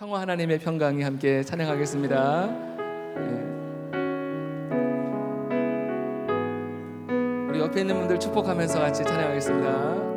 평화 하나님의 평강이 함께 찬양하겠습니다. 우리 옆에 있는 분들 축복하면서 같이 찬양하겠습니다.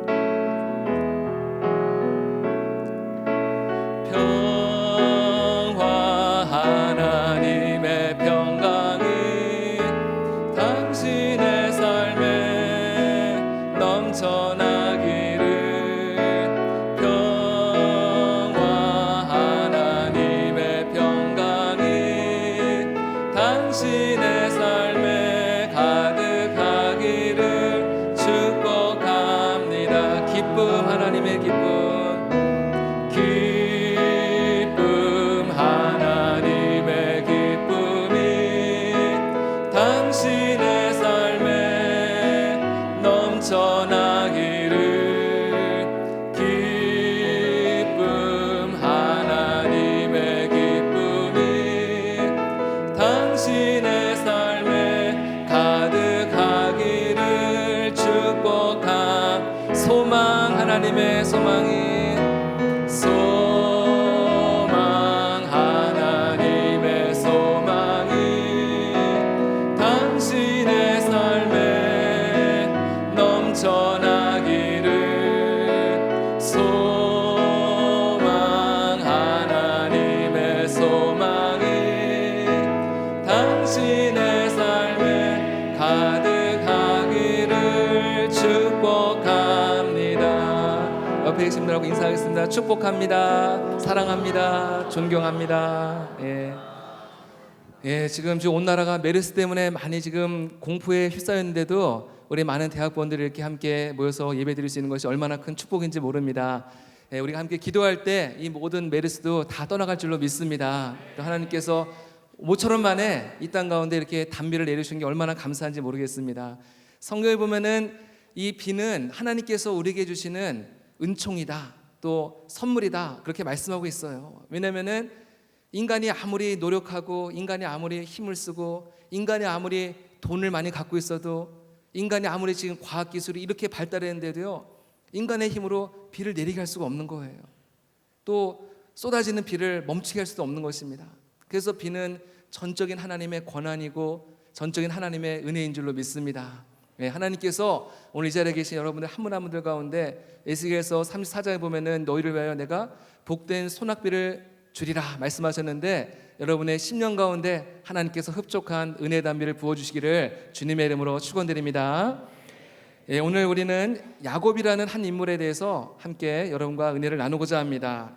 당신의 삶에 가득하기를 축복합니다. 기쁨, 하나님의 기쁨, 하나님의 기쁨이 당신의 삶에 넘쳐나기를. 기쁨, 하나님의 기쁨이 당신의 삶에 가득하기를 축복함. 소망, 하나님의 소망이 소망, 하나님의 소망이 당신의 삶에 넘쳐나기를. 소망, 하나님의 소망이 당신의 삶에 가득하기를 축복합니다. 옆에 계신 분들하고 인사하겠습니다. 축복합니다. 사랑합니다. 존경합니다. 지금 온 나라가 메르스 때문에 많이 지금 공포에 휩싸였는데도 우리 많은 대학원들이 이렇게 함께 모여서 예배드릴 수 있는 것이 얼마나 큰 축복인지 모릅니다. 우리가 함께 기도할 때 이 모든 메르스도 다 떠나갈 줄로 믿습니다. 또 하나님께서 모처럼 만에 이 땅 가운데 이렇게 단비를 내려주신 게 얼마나 감사한지 모르겠습니다. 성경에 보면은 이 비는 하나님께서 우리에게 주시는 은총이다, 또 선물이다, 그렇게 말씀하고 있어요. 왜냐면은 인간이 아무리 노력하고 인간이 아무리 힘을 쓰고 인간이 아무리 돈을 많이 갖고 있어도 인간이 아무리 지금 과학기술이 이렇게 발달했는데도요, 인간의 힘으로 비를 내리게 할 수가 없는 거예요. 또 쏟아지는 비를 멈추게 할 수도 없는 것입니다. 그래서 비는 전적인 하나님의 권한이고 전적인 하나님의 은혜인 줄로 믿습니다. 하나님께서 오늘 이 자리에 계신 여러분들 한 분 한 분들 가운데 에스겔서 34장에 보면은 너희를 위하여 내가 복된 소낙비를 주리라 말씀하셨는데, 여러분의 10년 가운데 하나님께서 흡족한 은혜 담비를 부어주시기를 주님의 이름으로 축원드립니다. 오늘 우리는 야곱이라는 한 인물에 대해서 함께 여러분과 은혜를 나누고자 합니다.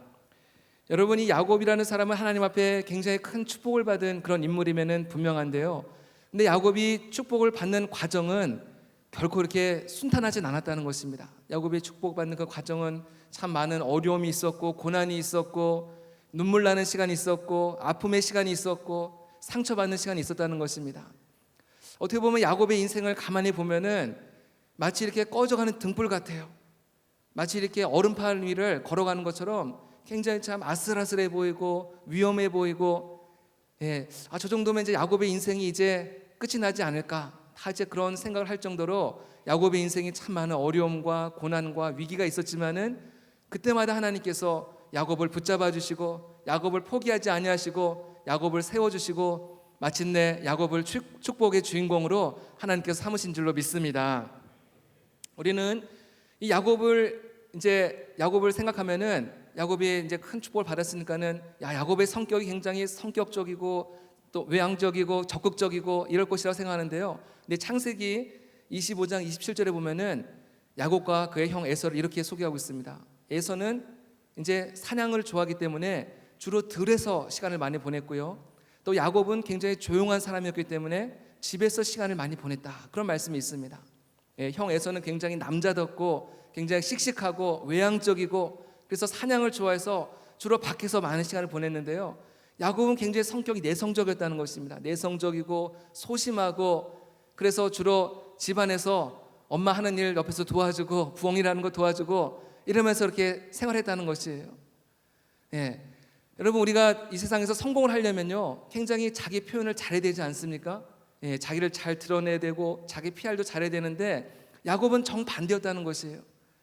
여러분이 야곱이라는 사람은 하나님 앞에 굉장히 큰 축복을 받은 그런 인물임에는 분명한데요, 근데 야곱이 축복을 받는 과정은 결코 이렇게 순탄하진 않았다는 것입니다. 야곱이 축복받는 그 과정은 참 많은 어려움이 있었고 고난이 있었고 눈물 나는 시간이 있었고 아픔의 시간이 있었고 상처받는 시간이 있었다는 것입니다. 어떻게 보면 야곱의 인생을 가만히 보면은 마치 이렇게 꺼져가는 등불 같아요. 마치 이렇게 얼음판 위를 걸어가는 것처럼 굉장히 참 아슬아슬해 보이고 위험해 보이고, 저 정도면 이제 야곱의 인생이 이제 끝이 나지 않을까, 다 이제 그런 생각을 할 정도로 야곱의 인생이 참 많은 어려움과 고난과 위기가 있었지만은 그때마다 하나님께서 야곱을 붙잡아 주시고 야곱을 포기하지 아니하시고 야곱을 세워주시고 마침내 야곱을 축복의 주인공으로 하나님께서 삼으신 줄로 믿습니다. 우리는 이 야곱을 생각하면은 야곱이 이제 큰 축복을 받았으니까는 야곱의 성격이 굉장히 성격적이고 또 외향적이고 적극적이고 이럴 것이라고 생각하는데요, 근데 창세기 25장 27절에 보면은 야곱과 그의 형 에서를 이렇게 소개하고 있습니다. 에서는 이제 사냥을 좋아하기 때문에 주로 들에서 시간을 많이 보냈고요, 또 야곱은 굉장히 조용한 사람이었기 때문에 집에서 시간을 많이 보냈다, 그런 말씀이 있습니다. 형 에서는 굉장히 남자답고 굉장히 씩씩하고 외향적이고 그래서 사냥을 좋아해서 주로 밖에서 많은 시간을 보냈는데요, 야곱은 굉장히 성격이 내성적이었다는 것입니다. 내성적이고 소심하고 그래서 주로 집안에서 엄마 하는 일 옆에서 도와주고 부엌일하는 거 도와주고 이러면서 이렇게 생활했다는 것이에요. 여러분, 우리가 이 세상에서 성공을 하려면요 굉장히 자기 표현을 잘해야 되지 않습니까? 자기를 잘 드러내야 되고 자기 PR도 잘해야 되는데 야곱은 정반대였다는 것이에요.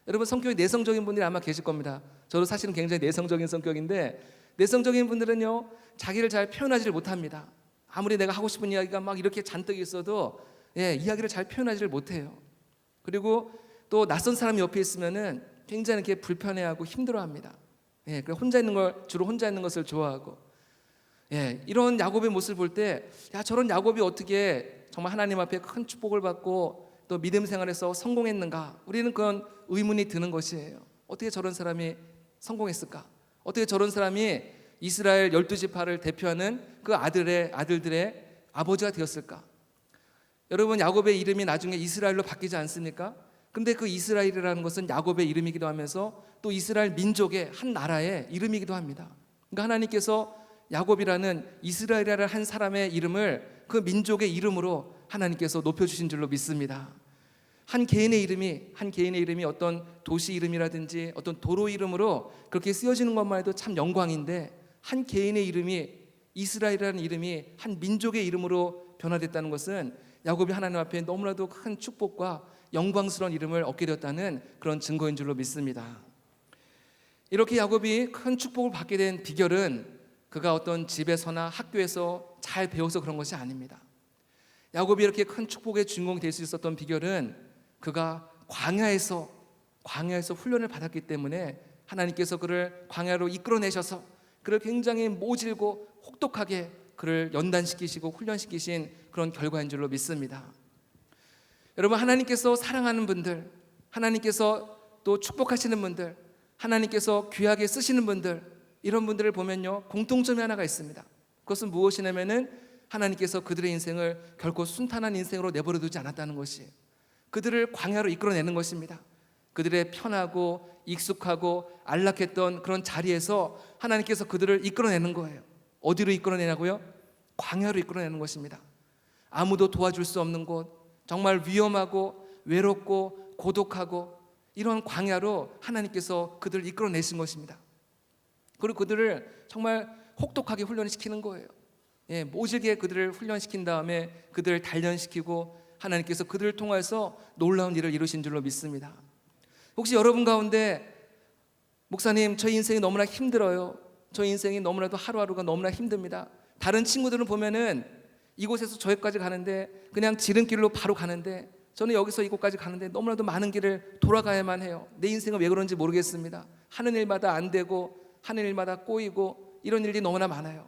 여러분 성격이 내성적인 분들이 아마 계실 겁니다. 저도 사실은 굉장히 내성적인 성격인데 내성적인 분들은요 자기를 잘 표현하지를 못합니다. 아무리 내가 하고 싶은 이야기가 막 이렇게 잔뜩 있어도 이야기를 잘 표현하지를 못해요. 그리고 또 낯선 사람이 옆에 있으면은 굉장히 이렇게 불편해하고 힘들어합니다. 혼자 있는 걸 주로 혼자 있는 것을 좋아하고 이런 야곱의 모습을 볼 때 저런 야곱이 어떻게 정말 하나님 앞에 큰 축복을 받고 또 믿음 생활에서 성공했는가? 우리는 그런 의문이 드는 것이에요. 어떻게 저런 사람이 성공했을까? 어떻게 저런 사람이 이스라엘 12지파를 대표하는 그 아들들의 아버지가 되었을까? 여러분 야곱의 이름이 나중에 이스라엘로 바뀌지 않습니까? 근데 그 이스라엘이라는 것은 야곱의 이름이기도 하면서 또 이스라엘 민족의 한 나라의 이름이기도 합니다. 그러니까 하나님께서 야곱이라는 이스라엘이라는 한 사람의 이름을 그 민족의 이름으로 하나님께서 높여주신 줄로 믿습니다. 한 개인의 이름이 어떤 도시 이름이라든지 어떤 도로 이름으로 그렇게 쓰여지는 것만 해도 참 영광인데 한 개인의 이름이 이스라엘이라는 이름이 한 민족의 이름으로 변화됐다는 것은 야곱이 하나님 앞에 너무나도 큰 축복과 영광스러운 이름을 얻게 되었다는 그런 증거인 줄로 믿습니다. 이렇게 야곱이 큰 축복을 받게 된 비결은 그가 어떤 집에서나 학교에서 잘 배워서 그런 것이 아닙니다. 야곱이 이렇게 큰 축복의 주인공이 될 수 있었던 비결은 그가 광야에서 훈련을 받았기 때문에 하나님께서 그를 광야로 이끌어내셔서 그를 굉장히 모질고 혹독하게 그를 연단시키시고 훈련시키신 그런 결과인 줄로 믿습니다. 여러분 하나님께서 사랑하는 분들, 하나님께서 또 축복하시는 분들, 하나님께서 귀하게 쓰시는 분들, 이런 분들을 보면요 공통점이 하나가 있습니다. 그것은 무엇이냐면은 하나님께서 그들의 인생을 결코 순탄한 인생으로 내버려 두지 않았다는 것이에요. 그들을 광야로 이끌어내는 것입니다. 그들의 편하고 익숙하고 안락했던 그런 자리에서 하나님께서 그들을 이끌어내는 거예요. 어디로 이끌어내냐고요? 광야로 이끌어내는 것입니다. 아무도 도와줄 수 없는 곳, 정말 위험하고 외롭고 고독하고 이런 광야로 하나님께서 그들을 이끌어내신 것입니다. 그리고 그들을 정말 혹독하게 훈련시키는 거예요. 모질게 그들을 훈련시킨 다음에 그들을 단련시키고 하나님께서 그들을 통해서 놀라운 일을 이루신 줄로 믿습니다. 혹시 여러분 가운데 목사님 저 인생이 너무나 힘들어요, 저 인생이 너무나도 하루하루가 너무나 힘듭니다, 다른 친구들은 보면은 이곳에서 저기까지 가는데 그냥 지름길로 바로 가는데 저는 여기서 이곳까지 가는데 너무나도 많은 길을 돌아가야만 해요, 내 인생은 왜 그런지 모르겠습니다, 하는 일마다 안 되고 하는 일마다 꼬이고 이런 일이 너무나 많아요.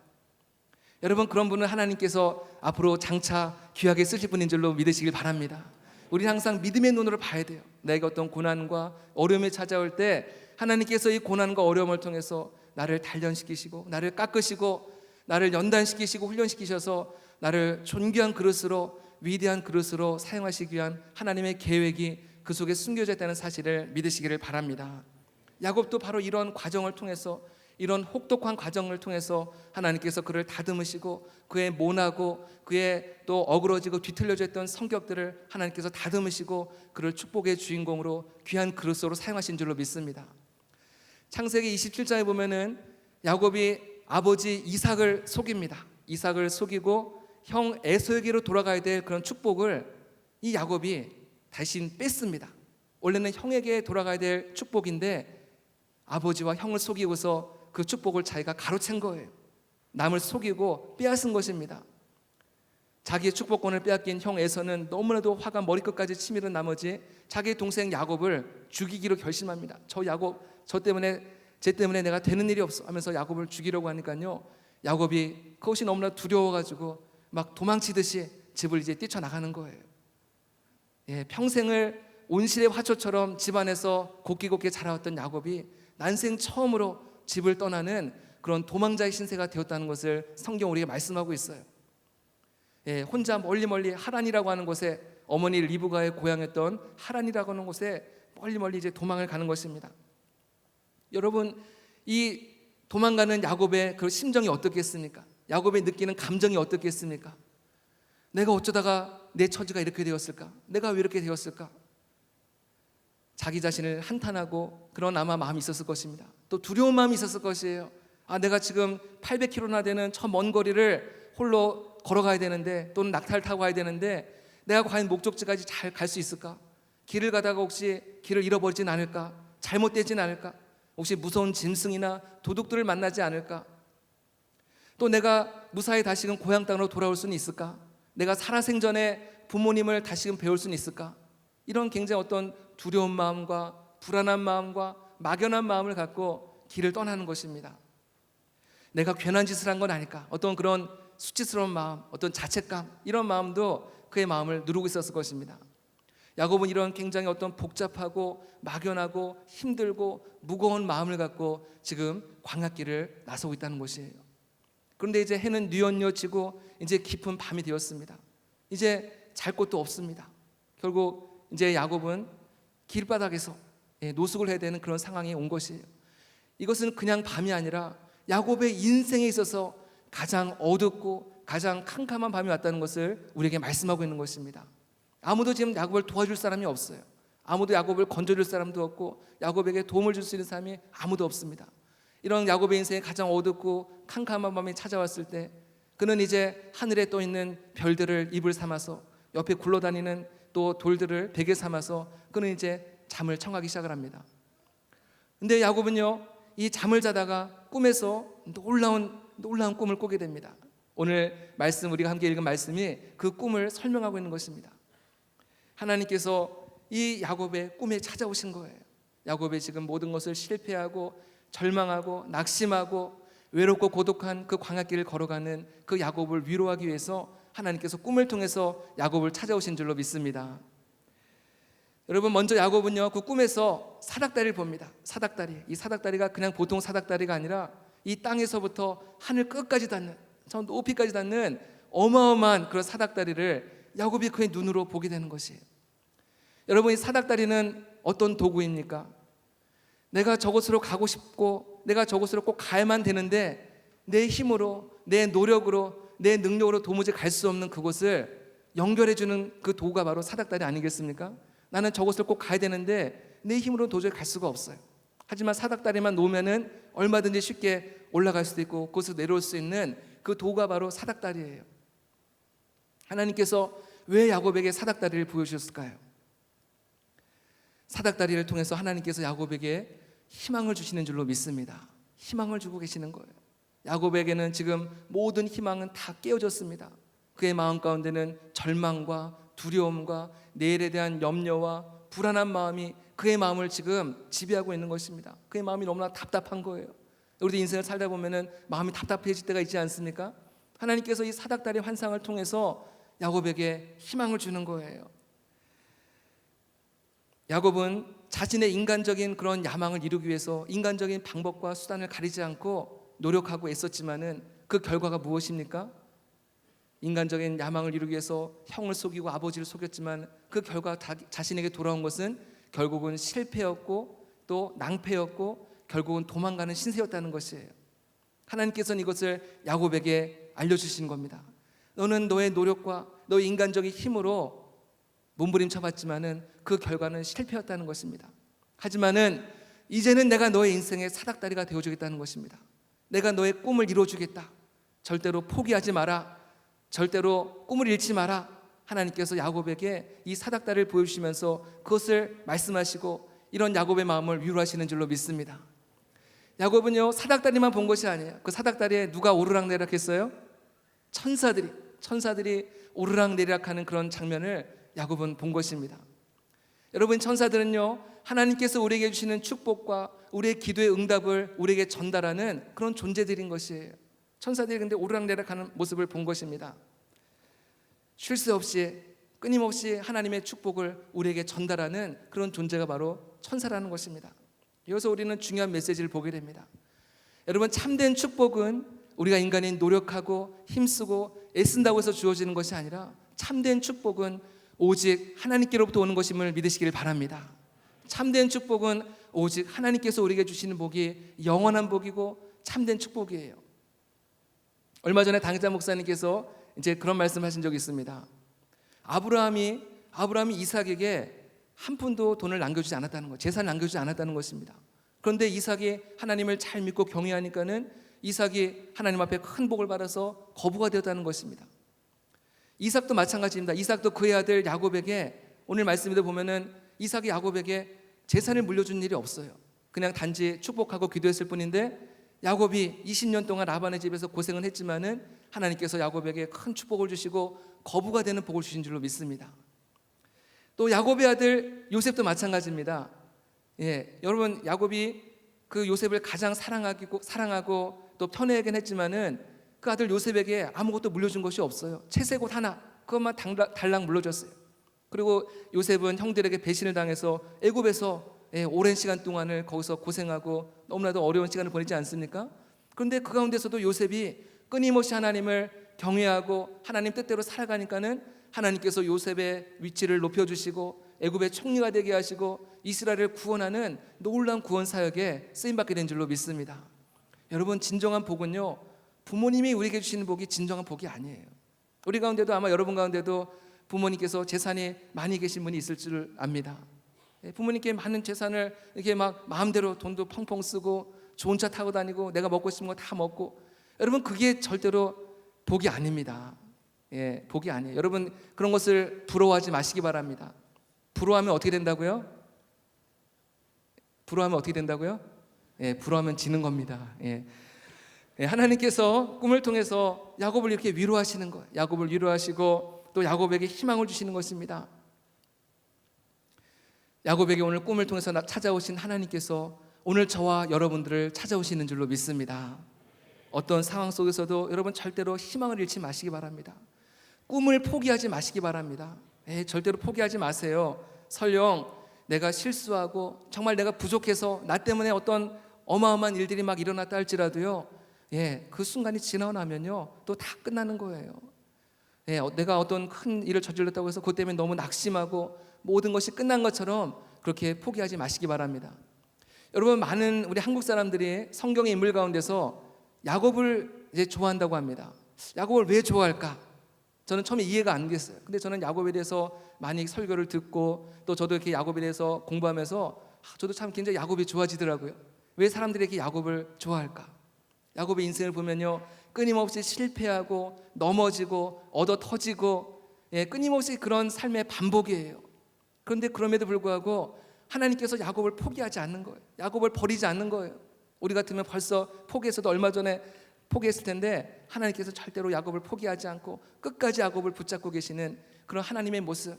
여러분 그런 분은 하나님께서 앞으로 장차 귀하게 쓰실 분인 줄로 믿으시길 바랍니다. 우리는 항상 믿음의 눈으로 봐야 돼요. 나에게 어떤 고난과 어려움이 찾아올 때 하나님께서 이 고난과 어려움을 통해서 나를 단련시키시고 나를 깎으시고 나를 연단시키시고 훈련시키셔서 나를 존귀한 그릇으로 위대한 그릇으로 사용하시기 위한 하나님의 계획이 그 속에 숨겨져 있다는 사실을 믿으시기를 바랍니다. 야곱도 바로 이런 과정을 통해서 이런 혹독한 과정을 통해서 하나님께서 그를 다듬으시고 그의 모나고 그의 또 어그러지고 뒤틀려져 있던 성격들을 하나님께서 다듬으시고 그를 축복의 주인공으로 귀한 그릇으로 사용하신 줄로 믿습니다. 창세기 27장에 보면은 야곱이 아버지 이삭을 속입니다. 이삭을 속이고 형 에서에게로 돌아가야 될 그런 축복을 이 야곱이 대신 뺐습니다. 원래는 형에게 돌아가야 될 축복인데 아버지와 형을 속이고서 그 축복을 자기가 가로챈 거예요. 남을 속이고 빼앗은 것입니다. 자기의 축복권을 빼앗긴 형 에서는 너무나도 화가 머리끝까지 치밀은 나머지 자기 동생 야곱을 죽이기로 결심합니다. 쟤 때문에 내가 되는 일이 없어 하면서 야곱을 죽이려고 하니까요, 야곱이 그것이 너무나 두려워가지고 막 도망치듯이 집을 이제 뛰쳐나가는 거예요. 평생을 온실의 화초처럼 집안에서 곱게 자라왔던 야곱이 난생 처음으로 집을 떠나는 그런 도망자의 신세가 되었다는 것을 성경 우리에게 말씀하고 있어요. 혼자 멀리 하란이라고 하는 곳에, 어머니 리브가의 고향이었던 하란이라고 하는 곳에 멀리 이제 도망을 가는 것입니다. 여러분 이 도망가는 야곱의 그 심정이 어떻겠습니까? 야곱이 느끼는 감정이 어떻겠습니까? 내가 어쩌다가 내 처지가 이렇게 되었을까? 내가 왜 이렇게 되었을까? 자기 자신을 한탄하고 그런 아마 마음이 있었을 것입니다. 또 두려운 마음이 있었을 것이에요. 내가 지금 800km나 되는 저 먼 거리를 홀로 걸어가야 되는데 또는 낙타를 타고 가야 되는데 내가 과연 목적지까지 잘 갈 수 있을까? 길을 가다가 혹시 길을 잃어버리진 않을까? 잘못되진 않을까? 혹시 무서운 짐승이나 도둑들을 만나지 않을까? 또 내가 무사히 다시금 고향 땅으로 돌아올 수는 있을까? 내가 살아생전에 부모님을 다시금 배울 수는 있을까? 이런 굉장히 어떤 두려운 마음과 불안한 마음과 막연한 마음을 갖고 길을 떠나는 것입니다. 내가 괜한 짓을 한 건 아닐까? 어떤 그런 수치스러운 마음, 어떤 자책감, 이런 마음도 그의 마음을 누르고 있었을 것입니다. 야곱은 이런 굉장히 어떤 복잡하고 막연하고 힘들고 무거운 마음을 갖고 지금 광야길을 나서고 있다는 것이에요. 그런데 이제 해는 뉘엿뉘엿 지고 이제 깊은 밤이 되었습니다. 이제 잘 곳도 없습니다. 결국 이제 야곱은 길바닥에서 노숙을 해야 되는 그런 상황이 온 것이에요. 이것은 그냥 밤이 아니라 야곱의 인생에 있어서 가장 어둡고 가장 캄캄한 밤이 왔다는 것을 우리에게 말씀하고 있는 것입니다. 아무도 지금 야곱을 도와줄 사람이 없어요. 아무도 야곱을 건져줄 사람도 없고 야곱에게 도움을 줄 수 있는 사람이 아무도 없습니다. 이런 야곱의 인생에 가장 어둡고 캄캄한 밤이 찾아왔을 때 그는 이제 하늘에 떠 있는 별들을 입을 삼아서 옆에 굴러다니는 또 돌들을 베개 삼아서 그는 이제 잠을 청하기 시작을 합니다. 근데 야곱은요, 이 잠을 자다가 꿈에서 놀라운 꿈을 꾸게 됩니다. 오늘 말씀, 우리가 함께 읽은 말씀이 그 꿈을 설명하고 있는 것입니다. 하나님께서 이 야곱의 꿈에 찾아오신 거예요. 야곱의 지금 모든 것을 실패하고 절망하고 낙심하고 외롭고 고독한 그 광야길을 걸어가는 그 야곱을 위로하기 위해서 하나님께서 꿈을 통해서 야곱을 찾아오신 줄로 믿습니다. 여러분, 먼저 야곱은요, 그 꿈에서 사닥다리를 봅니다. 사닥다리. 이 사닥다리가 그냥 보통 사닥다리가 아니라 이 땅에서부터 하늘 끝까지 닿는, 저 높이까지 닿는 어마어마한 그런 사닥다리를 야곱이 그의 눈으로 보게 되는 것이에요. 여러분, 이 사닥다리는 어떤 도구입니까? 내가 저곳으로 가고 싶고 내가 저곳으로 꼭 가야만 되는데 내 힘으로, 내 노력으로, 내 능력으로 도무지 갈 수 없는 그곳을 연결해주는 그 도구가 바로 사닥다리 아니겠습니까? 나는 저곳을 꼭 가야 되는데 내 힘으로 도저히 갈 수가 없어요. 하지만 사닥다리만 놓으면은 얼마든지 쉽게 올라갈 수도 있고 그곳에서 내려올 수 있는 그 도구가 바로 사닥다리예요. 하나님께서 왜 야곱에게 사닥다리를 보여주셨을까요? 사닥다리를 통해서 하나님께서 야곱에게 희망을 주시는 줄로 믿습니다. 희망을 주고 계시는 거예요. 야곱에게는 지금 모든 희망은 다 깨어졌습니다. 그의 마음 가운데는 절망과 두려움과 내일에 대한 염려와 불안한 마음이 그의 마음을 지금 지배하고 있는 것입니다. 그의 마음이 너무나 답답한 거예요. 우리도 인생을 살다 보면은 마음이 답답해질 때가 있지 않습니까? 하나님께서 이 사닥다리 환상을 통해서 야곱에게 희망을 주는 거예요. 야곱은 자신의 인간적인 그런 야망을 이루기 위해서 인간적인 방법과 수단을 가리지 않고 노력하고 애썼지만은 그 결과가 무엇입니까? 인간적인 야망을 이루기 위해서 형을 속이고 아버지를 속였지만 그 결과 자신에게 돌아온 것은 결국은 실패였고 또 낭패였고 결국은 도망가는 신세였다는 것이에요. 하나님께서는 이것을 야곱에게 알려주신 겁니다. 너는 너의 노력과 너의 인간적인 힘으로 몸부림쳐봤지만은 그 결과는 실패였다는 것입니다. 하지만은 이제는 내가 너의 인생의 사닥다리가 되어주겠다는 것입니다. 내가 너의 꿈을 이루어주겠다. 절대로 포기하지 마라. 절대로 꿈을 잃지 마라. 하나님께서 야곱에게 이 사닥다리를 보여주시면서 그것을 말씀하시고 이런 야곱의 마음을 위로하시는 줄로 믿습니다. 야곱은요, 사닥다리만 본 것이 아니에요. 그 사닥다리에 누가 오르락내리락 했어요? 천사들이 오르락내리락하는 그런 장면을 야곱은 본 것입니다. 여러분, 천사들은요, 하나님께서 우리에게 주시는 축복과 우리의 기도의 응답을 우리에게 전달하는 그런 존재들인 것이에요. 천사들이 근데 오르락내리락하는 모습을 본 것입니다. 쉴 새 없이 끊임없이 하나님의 축복을 우리에게 전달하는 그런 존재가 바로 천사라는 것입니다. 여기서 우리는 중요한 메시지를 보게 됩니다. 여러분, 참된 축복은 우리가 인간이 노력하고 힘쓰고 애쓴다고 해서 주어지는 것이 아니라 참된 축복은 오직 하나님께로부터 오는 것임을 믿으시길 바랍니다. 참된 축복은 오직 하나님께서 우리에게 주시는 복이 영원한 복이고 참된 축복이에요. 얼마 전에 당자 목사님께서 이제 그런 말씀하신 적이 있습니다. 아브라함이 이삭에게 한 푼도 돈을 남겨주지 않았다는 것, 재산을 남겨주지 않았다는 것입니다. 그런데 이삭이 하나님을 잘 믿고 경외하니까는 이삭이 하나님 앞에 큰 복을 받아서 거부가 되었다는 것입니다. 이삭도 마찬가지입니다. 이삭도 그의 아들 야곱에게 오늘 말씀에도 보면은 이삭이 야곱에게 재산을 물려준 일이 없어요. 그냥 단지 축복하고 기도했을 뿐인데 야곱이 20년 동안 라반의 집에서 고생은 했지만은 하나님께서 야곱에게 큰 축복을 주시고 거부가 되는 복을 주신 줄로 믿습니다. 또 야곱의 아들 요셉도 마찬가지입니다. 여러분, 야곱이 그 요셉을 가장 사랑하고 또 편애하긴 했지만은 그 아들 요셉에게 아무것도 물려준 것이 없어요. 채색옷 하나, 그것만 달랑 물려줬어요. 그리고 요셉은 형들에게 배신을 당해서 애굽에서 오랜 시간 동안을 거기서 고생하고 너무나도 어려운 시간을 보내지 않습니까? 그런데 그 가운데서도 요셉이 끊임없이 하나님을 경외하고 하나님 뜻대로 살아가니까는 하나님께서 요셉의 위치를 높여주시고 애굽의 총리가 되게 하시고 이스라엘을 구원하는 놀라운 구원 사역에 쓰임받게 된 줄로 믿습니다. 여러분, 진정한 복은요, 부모님이 우리에게 주시는 복이 진정한 복이 아니에요. 우리 가운데도 아마 여러분 가운데도 부모님께서 재산이 많이 계신 분이 있을 줄 압니다. 부모님께 많은 재산을 이렇게 막 마음대로 돈도 펑펑 쓰고 좋은 차 타고 다니고 내가 먹고 싶은 거 다 먹고, 여러분, 그게 절대로 복이 아닙니다. 복이 아니에요. 여러분, 그런 것을 부러워하지 마시기 바랍니다. 부러워하면 어떻게 된다고요? 부러워하면 어떻게 된다고요? 부러워하면 지는 겁니다. 하나님께서 꿈을 통해서 야곱을 이렇게 위로하시는 거예요. 야곱을 위로하시고 또 야곱에게 희망을 주시는 것입니다. 야곱에게 오늘 꿈을 통해서 찾아오신 하나님께서 오늘 저와 여러분들을 찾아오시는 줄로 믿습니다. 어떤 상황 속에서도 여러분 절대로 희망을 잃지 마시기 바랍니다. 꿈을 포기하지 마시기 바랍니다. 절대로 포기하지 마세요. 설령 내가 실수하고 정말 내가 부족해서 나 때문에 어떤 어마어마한 일들이 막 일어났다 할지라도요, 그 순간이 지나고 나면요 또 다 끝나는 거예요. 내가 어떤 큰 일을 저질렀다고 해서 그것 때문에 너무 낙심하고 모든 것이 끝난 것처럼 그렇게 포기하지 마시기 바랍니다. 여러분, 많은 우리 한국 사람들이 성경의 인물 가운데서 야곱을 이제 좋아한다고 합니다. 야곱을 왜 좋아할까? 저는 처음에 이해가 안 됐어요. 근데 저는 야곱에 대해서 많이 설교를 듣고 또 저도 이렇게 야곱에 대해서 공부하면서 저도 참 굉장히 야곱이 좋아지더라고요. 왜 사람들이 이렇게 야곱을 좋아할까? 야곱의 인생을 보면요, 끊임없이 실패하고 넘어지고 얻어 터지고 끊임없이 그런 삶의 반복이에요. 그런데 그럼에도 불구하고 하나님께서 야곱을 포기하지 않는 거예요. 야곱을 버리지 않는 거예요. 우리 같으면 벌써 포기했어도 얼마 전에 포기했을 텐데 하나님께서 절대로 야곱을 포기하지 않고 끝까지 야곱을 붙잡고 계시는 그런 하나님의 모습,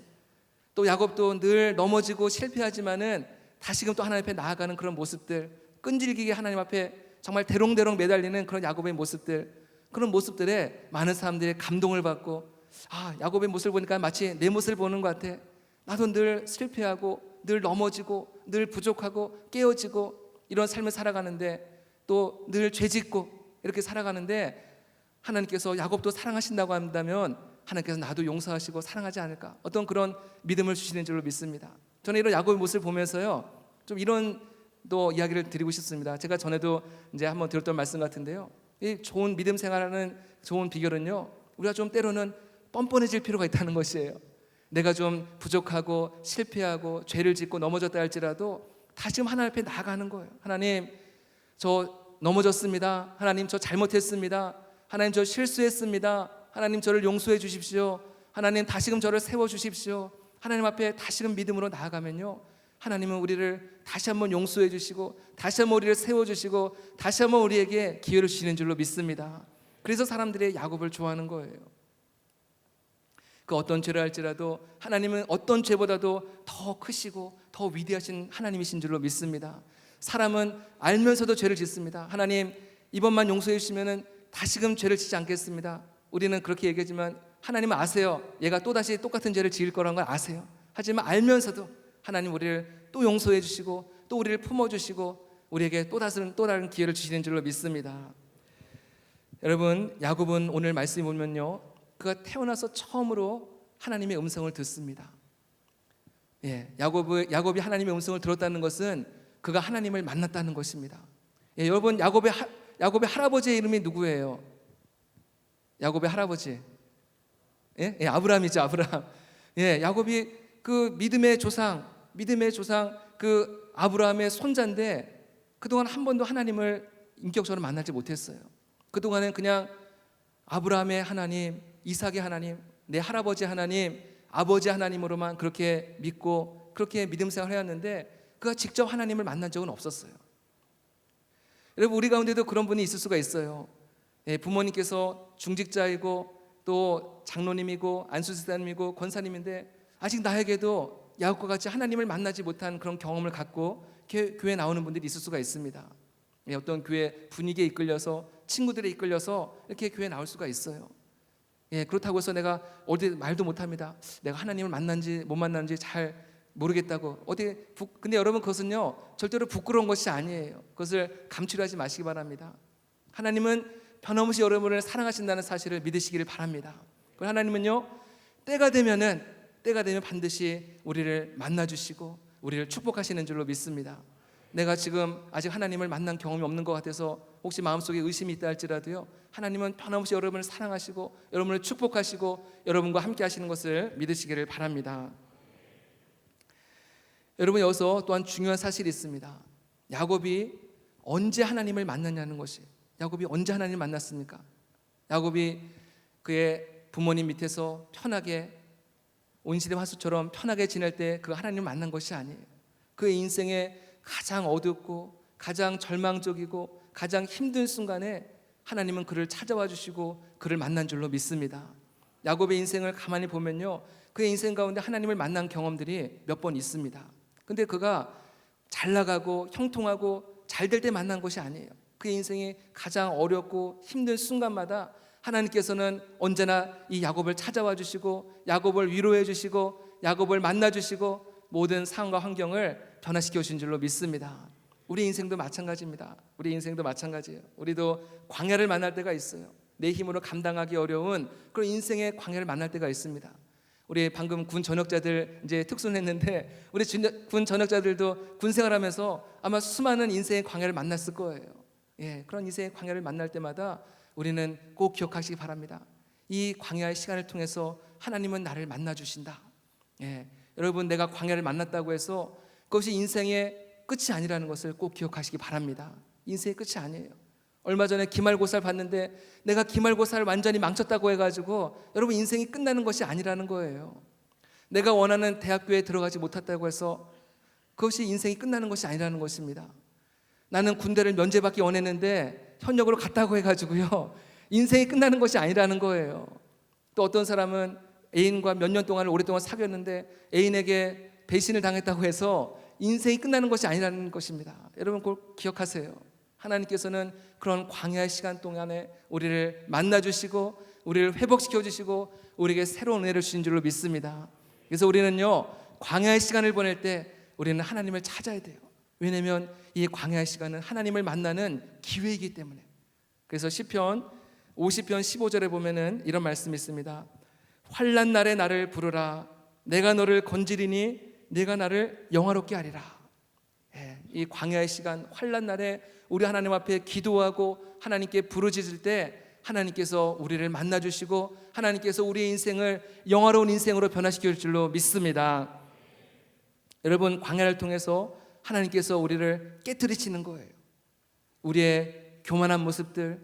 또 야곱도 늘 넘어지고 실패하지만은 다시금 또 하나님 앞에 나아가는 그런 모습들, 끈질기게 하나님 앞에 정말 대롱대롱 매달리는 그런 야곱의 모습들, 그런 모습들에 많은 사람들이 감동을 받고, 야곱의 모습을 보니까 마치 내 모습을 보는 것 같아. 나도 늘 실패하고 늘 넘어지고 늘 부족하고 깨어지고 이런 삶을 살아가는데, 또 늘 죄짓고 이렇게 살아가는데 하나님께서 야곱도 사랑하신다고 한다면 하나님께서 나도 용서하시고 사랑하지 않을까, 어떤 그런 믿음을 주시는 줄로 믿습니다. 저는 이런 야곱의 모습을 보면서요, 좀 이런 또 이야기를 드리고 싶습니다. 제가 전에도 이제 한번 들었던 말씀 같은데요, 이 좋은 믿음 생활하는 좋은 비결은요, 우리가 좀 때로는 뻔뻔해질 필요가 있다는 것이에요. 내가 좀 부족하고 실패하고 죄를 짓고 넘어졌다 할지라도 다시금 하나님 앞에 나아가는 거예요. 하나님, 저 넘어졌습니다. 하나님, 저 잘못했습니다. 하나님, 저 실수했습니다. 하나님, 저를 용서해 주십시오. 하나님, 다시금 저를 세워주십시오. 하나님 앞에 다시금 믿음으로 나아가면요, 하나님은 우리를 다시 한번 용서해 주시고 다시 한번 우리를 세워주시고 다시 한번 우리에게 기회를 주시는 줄로 믿습니다. 그래서 사람들이 야곱을 좋아하는 거예요. 그 어떤 죄를 할지라도 하나님은 어떤 죄보다도 더 크시고 더 위대하신 하나님이신 줄로 믿습니다. 사람은 알면서도 죄를 짓습니다. 하나님, 이번만 용서해 주시면 다시금 죄를 짓지 않겠습니다. 우리는 그렇게 얘기하지만 하나님은 아세요. 얘가 또다시 똑같은 죄를 지을 거라는 걸 아세요. 하지만 알면서도 하나님 우리를 또 용서해 주시고 또 우리를 품어주시고 우리에게 또 다른 기회를 주시는 줄로 믿습니다. 여러분, 야곱은 오늘 말씀을 보면요, 그가 태어나서 처음으로 하나님의 음성을 듣습니다. 야곱이 하나님의 음성을 들었다는 것은 그가 하나님을 만났다는 것입니다. 여러분, 야곱의 할아버지의 이름이 누구예요? 야곱의 할아버지, 아브라함이죠. 아브라함. 야곱이 그 믿음의 조상 그 아브라함의 손자인데 그동안 한 번도 하나님을 인격적으로 만나지 못했어요. 그동안은 그냥 아브라함의 하나님, 이삭의 하나님, 내 할아버지 하나님, 아버지 하나님으로만 그렇게 믿고 그렇게 믿음 생활을 해왔는데 그가 직접 하나님을 만난 적은 없었어요. 여러분, 우리 가운데도 그런 분이 있을 수가 있어요. 부모님께서 중직자이고 또 장로님이고 안수사님이고 권사님인데 아직 나에게도 야곱과 같이 하나님을 만나지 못한 그런 경험을 갖고 교회에 나오는 분들이 있을 수가 있습니다. 어떤 교회 분위기에 이끌려서 친구들에 이끌려서 이렇게 교회에 나올 수가 있어요. 그렇다고 해서 내가 어디 말도 못합니다. 내가 하나님을 만난지 못 만난지 잘 모르겠다고 근데 여러분, 그것은요 절대로 부끄러운 것이 아니에요. 그것을 감추려 하지 마시기 바랍니다. 하나님은 변함없이 여러분을 사랑하신다는 사실을 믿으시기를 바랍니다. 그리고 하나님은요 때가 되면 반드시 우리를 만나주시고 우리를 축복하시는 줄로 믿습니다. 내가 지금 아직 하나님을 만난 경험이 없는 것 같아서 혹시 마음속에 의심이 있다 할지라도요, 하나님은 변함없이 여러분을 사랑하시고 여러분을 축복하시고 여러분과 함께 하시는 것을 믿으시기를 바랍니다. 여러분, 여기서 또한 중요한 사실이 있습니다. 야곱이 언제 하나님을 만났냐는 것이, 야곱이 언제 하나님을 만났습니까? 야곱이 그의 부모님 밑에서 편하게 온실의 화수처럼 편하게 지낼 때 그 하나님을 만난 것이 아니에요. 그의 인생에 가장 어둡고 가장 절망적이고 가장 힘든 순간에 하나님은 그를 찾아와 주시고 그를 만난 줄로 믿습니다. 야곱의 인생을 가만히 보면요, 그의 인생 가운데 하나님을 만난 경험들이 몇 번 있습니다. 근데 그가 잘 나가고 형통하고 잘 될 때 만난 것이 아니에요. 그의 인생이 가장 어렵고 힘든 순간마다 하나님께서는 언제나 이 야곱을 찾아와 주시고 야곱을 위로해 주시고 야곱을 만나 주시고 모든 상황과 환경을 변화시켜 주신 줄로 믿습니다. 우리 인생도 마찬가지입니다. 우리 인생도 마찬가지예요. 우리도 광야를 만날 때가 있어요. 내 힘으로 감당하기 어려운 그런 인생의 광야를 만날 때가 있습니다. 우리 방금 군 전역자들 이제 특순했는데 우리 군 전역자들도 군 생활하면서 아마 수많은 인생의 광야를 만났을 거예요. 그런 인생의 광야를 만날 때마다 우리는 꼭 기억하시기 바랍니다. 이 광야의 시간을 통해서 하나님은 나를 만나 주신다. 여러분, 내가 광야를 만났다고 해서 그것이 인생의 끝이 아니라는 것을 꼭 기억하시기 바랍니다. 인생의 끝이 아니에요. 얼마 전에 기말고사를 봤는데 내가 기말고사를 완전히 망쳤다고 해가지고 여러분, 인생이 끝나는 것이 아니라는 거예요. 내가 원하는 대학교에 들어가지 못했다고 해서 그것이 인생이 끝나는 것이 아니라는 것입니다. 나는 군대를 면제받기 원했는데 현역으로 갔다고 해가지고요, 인생이 끝나는 것이 아니라는 거예요. 또 어떤 사람은 애인과 몇 년 동안 오랫동안 사귀었는데 애인에게 배신을 당했다고 해서 인생이 끝나는 것이 아니라는 것입니다. 여러분, 꼭 기억하세요. 하나님께서는 그런 광야의 시간 동안에 우리를 만나주시고 우리를 회복시켜주시고 우리에게 새로운 은혜를 주신 줄로 믿습니다. 그래서 우리는요, 광야의 시간을 보낼 때 우리는 하나님을 찾아야 돼요. 왜냐하면 이 광야의 시간은 하나님을 만나는 기회이기 때문에. 그래서 시편 50편 15절에 보면은 이런 말씀이 있습니다. 환난 날에 나를 부르라. 내가 너를 건지리니 네가 나를 영화롭게 하리라. 이 광야의 시간, 환난 날에 우리 하나님 앞에 기도하고 하나님께 부르짖을 때 하나님께서 우리를 만나주시고 하나님께서 우리의 인생을 영화로운 인생으로 변화시킬 줄로 믿습니다. 여러분, 광야를 통해서 하나님께서 우리를 깨트리시는 거예요. 우리의 교만한 모습들,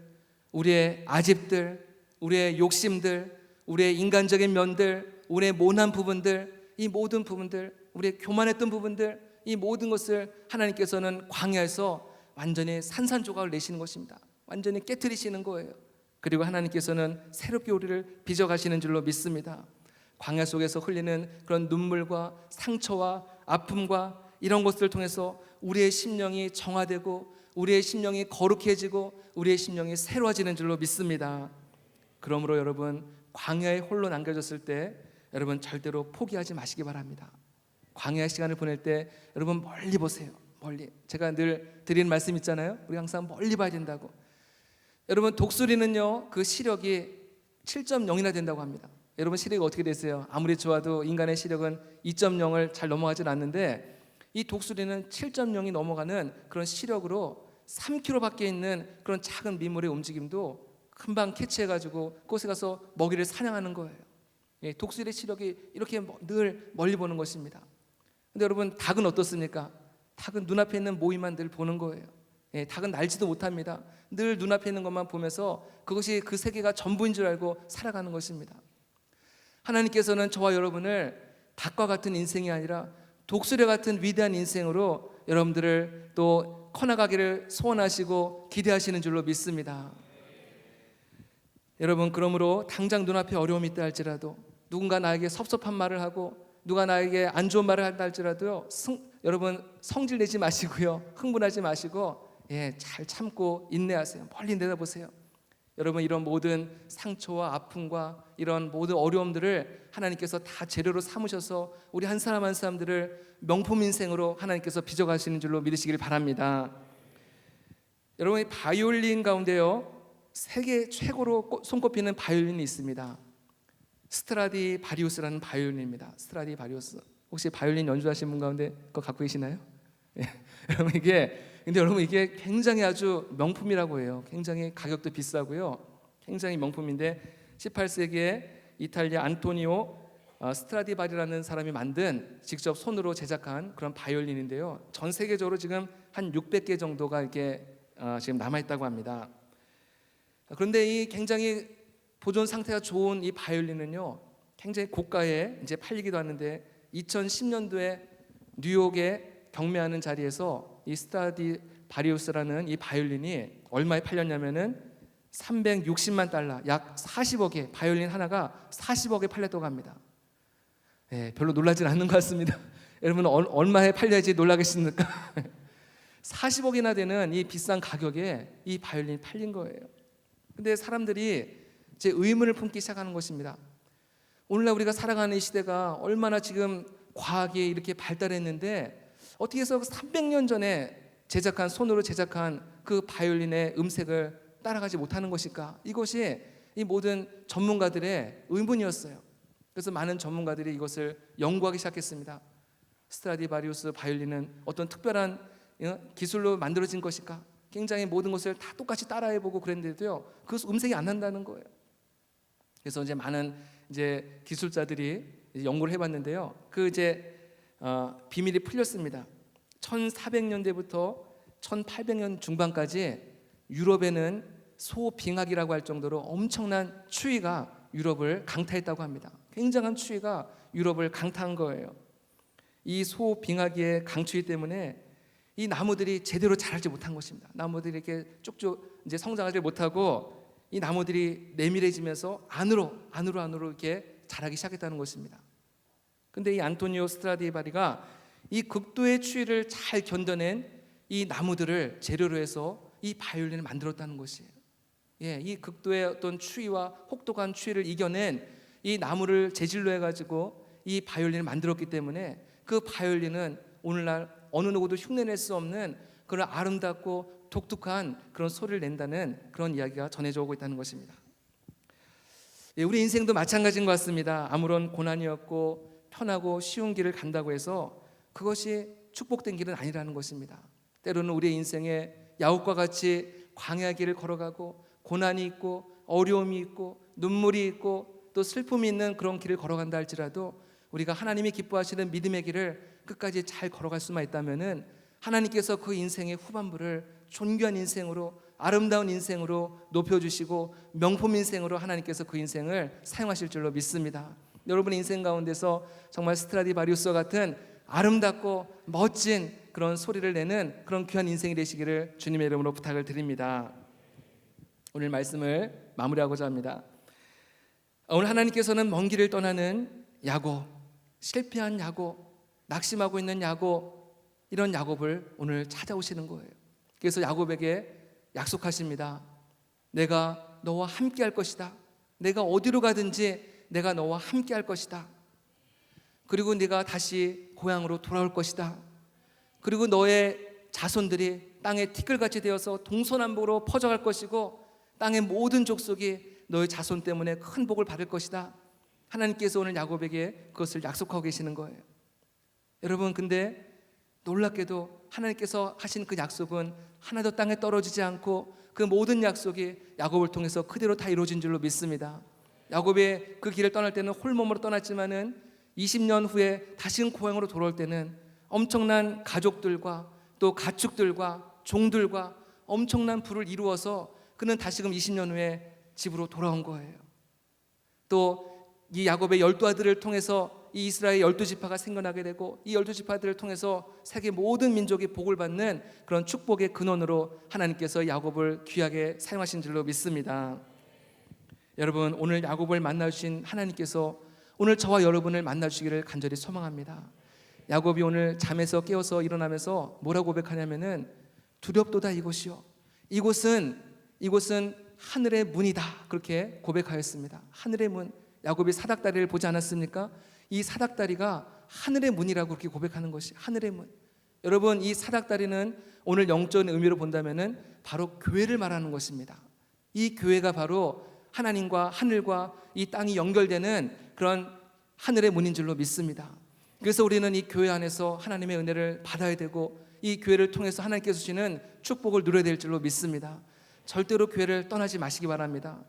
우리의 아집들, 우리의 욕심들, 우리의 인간적인 면들, 우리의 모난 부분들, 이 모든 부분들, 우리의 교만했던 부분들, 이 모든 것을 하나님께서는 광야에서 완전히 산산조각을 내시는 것입니다. 완전히 깨트리시는 거예요. 그리고 하나님께서는 새롭게 우리를 빚어가시는 줄로 믿습니다. 광야 속에서 흘리는 그런 눈물과 상처와 아픔과 이런 것들을 통해서 우리의 심령이 정화되고 우리의 심령이 거룩해지고 우리의 심령이 새로워지는 줄로 믿습니다. 그러므로 여러분, 광야에 홀로 남겨졌을 때 여러분 절대로 포기하지 마시기 바랍니다. 광야의 시간을 보낼 때 여러분 멀리 보세요. 멀리. 제가 늘 드리는 말씀 있잖아요. 우리 항상 멀리 봐야 된다고. 여러분, 독수리는요, 그 시력이 7.0이나 된다고 합니다. 여러분, 시력이 어떻게 되세요? 아무리 좋아도 인간의 시력은 2.0을 잘 넘어가질 않는데 이 독수리는 7.0이 넘어가는 그런 시력으로 3km밖에 있는 그런 작은 미물의 움직임도 금방 캐치해가지고 그곳에 가서 먹이를 사냥하는 거예요. 독수리의 시력이 이렇게 늘 멀리 보는 것입니다. 근데 여러분, 닭은 어떻습니까? 닭은 눈앞에 있는 모이만 늘 보는 거예요. 닭은 날지도 못합니다. 늘 눈앞에 있는 것만 보면서 그것이 그 세계가 전부인 줄 알고 살아가는 것입니다. 하나님께서는 저와 여러분을 닭과 같은 인생이 아니라 독수리 같은 위대한 인생으로 여러분들을 또 커나가기를 소원하시고 기대하시는 줄로 믿습니다. 여러분, 그러므로 당장 눈앞에 어려움이 있다 할지라도, 누군가 나에게 섭섭한 말을 하고 누가 나에게 안 좋은 말을 한다 할지라도 여러분 성질 내지 마시고요, 흥분하지 마시고 잘 참고 인내하세요. 멀리 내다보세요. 여러분, 이런 모든 상처와 아픔과 이런 모든 어려움들을 하나님께서 다 재료로 삼으셔서 우리 한 사람 한 사람들을 명품 인생으로 하나님께서 빚어가시는 줄로 믿으시길 바랍니다. 여러분, 이 바이올린 가운데요, 세계 최고로 손꼽히는 바이올린이 있습니다. 스트라디바리우스라는 바이올린입니다. 스트라디바리우스. 혹시 바이올린 연주하시는 분 가운데 그거 갖고 계시나요? 여러분, 근데 여러분, 이게 굉장히 아주 명품이라고 해요. 굉장히 가격도 비싸고요, 굉장히 명품인데 18세기에 이탈리아 안토니오 스트라디바리라는 사람이 만든, 직접 손으로 제작한 그런 바이올린인데요, 전 세계적으로 지금 한 600개 정도가 이렇게 지금 남아 있다고 합니다. 그런데 이 굉장히 보존 상태가 좋은 이 바이올린은요, 굉장히 고가에 이제 팔리기도 하는데 2010년도에 뉴욕에 경매하는 자리에서 이 스트라디바리우스라는 이 바이올린이 얼마에 팔렸냐면은 360만 달러, 약 40억에, 바이올린 하나가 40억에 팔렸다고 합니다. 별로 놀라진 않는 것 같습니다. 여러분, 얼마에 팔려야지 놀라겠습니까? 40억이나 되는 이 비싼 가격에 이 바이올린이 팔린 거예요. 근데 사람들이 제 의문을 품기 시작하는 것입니다. 오늘날 우리가 살아가는 이 시대가 얼마나 지금 과학이 이렇게 발달했는데 어떻게 해서 300년 전에 손으로 제작한 그 바이올린의 음색을 따라가지 못하는 것일까? 이것이 이 모든 전문가들의 의문이었어요. 그래서 많은 전문가들이 이것을 연구하기 시작했습니다. 스트라디바리우스 바이올린은 어떤 특별한 기술로 만들어진 것일까? 굉장히 모든 것을 다 똑같이 따라해보고 그랬는데도요, 그 음색이 안 난다는 거예요. 그래서 이제 많은 기술자들이 연구를 해봤는데요, 비밀이 풀렸습니다. 1400년대부터 1800년 중반까지 유럽에는 소빙하기라고 할 정도로 엄청난 추위가 유럽을 강타했다고 합니다. 굉장한 추위가 유럽을 강타한 거예요. 이 소빙하기의 강추위 때문에 이 나무들이 제대로 자라지 못한 것입니다. 나무들이 이렇게 쭉쭉 이제 성장하지 못하고 이 나무들이 내밀해지면서 안으로 이렇게 자라기 시작했다는 것입니다. 근데 이 안토니오 스트라디바리가 이 극도의 추위를 잘 견뎌낸 이 나무들을 재료로 해서 이 바이올린을 만들었다는 것이에요. 이 극도의 어떤 추위와 혹독한 추위를 이겨낸 이 나무를 재질로 해가지고 이 바이올린을 만들었기 때문에 그 바이올린은 오늘날 어느 누구도 흉내낼 수 없는 그런 아름답고 독특한 그런 소리를 낸다는 그런 이야기가 전해져 오고 있다는 것입니다. 우리 인생도 마찬가지인 것 같습니다. 아무런 고난이 없고 편하고 쉬운 길을 간다고 해서 그것이 축복된 길은 아니라는 것입니다. 때로는 우리의 인생에 야곱과 같이 광야 길을 걸어가고 고난이 있고 어려움이 있고 눈물이 있고 또 슬픔이 있는 그런 길을 걸어간다 할지라도 우리가 하나님이 기뻐하시는 믿음의 길을 끝까지 잘 걸어갈 수만 있다면은 하나님께서 그 인생의 후반부를 존귀한 인생으로, 아름다운 인생으로 높여주시고 명품 인생으로 하나님께서 그 인생을 사용하실 줄로 믿습니다. 여러분의 인생 가운데서 정말 스트라디바리우스와 같은 아름답고 멋진 그런 소리를 내는 그런 귀한 인생이 되시기를 주님의 이름으로 부탁을 드립니다. 오늘 말씀을 마무리하고자 합니다. 오늘 하나님께서는 먼 길을 떠나는 야곱, 실패한 야곱, 낙심하고 있는 야곱, 이런 야곱을 오늘 찾아오시는 거예요. 그래서 야곱에게 약속하십니다. 내가 너와 함께 할 것이다. 내가 어디로 가든지 내가 너와 함께 할 것이다. 그리고 네가 다시 고향으로 돌아올 것이다. 그리고 너의 자손들이 땅에 티끌같이 되어서 동서남북으로 퍼져갈 것이고 땅의 모든 족속이 너의 자손 때문에 큰 복을 받을 것이다. 하나님께서 오늘 야곱에게 그것을 약속하고 계시는 거예요. 여러분, 근데 놀랍게도 하나님께서 하신 그 약속은 하나도 땅에 떨어지지 않고 그 모든 약속이 야곱을 통해서 그대로 다 이루어진 줄로 믿습니다. 야곱의 그 길을 떠날 때는 홀몸으로 떠났지만은 20년 후에 다시금 고향으로 돌아올 때는 엄청난 가족들과 또 가축들과 종들과 엄청난 부를 이루어서 그는 다시금 20년 후에 집으로 돌아온 거예요. 또 이 야곱의 12 아들을 통해서 이 이스라엘 12지파가 생겨나게 되고 이 12지파들을 통해서 세계 모든 민족이 복을 받는 그런 축복의 근원으로 하나님께서 야곱을 귀하게 사용하신 줄로 믿습니다. 여러분, 오늘 야곱을 만나주신 하나님께서 오늘 저와 여러분을 만나주시기를 간절히 소망합니다. 야곱이 오늘 잠에서 깨어서 일어나면서 뭐라고 고백하냐면은 두렵도다 이곳이요, 이곳은 하늘의 문이다, 그렇게 고백하였습니다. 하늘의 문, 야곱이 사닥다리를 보지 않았습니까? 이 사닥다리가 하늘의 문이라고 그렇게 고백하는 것이 하늘의 문. 여러분, 이 사닥다리는 오늘 영적인 의미로 본다면은 바로 교회를 말하는 것입니다. 이 교회가 바로 하나님과 하늘과 이 땅이 연결되는 그런 하늘의 문인 줄로 믿습니다. 그래서 우리는 이 교회 안에서 하나님의 은혜를 받아야 되고 이 교회를 통해서 하나님께서 주시는 축복을 누려야 될 줄로 믿습니다. 절대로 교회를 떠나지 마시기 바랍니다.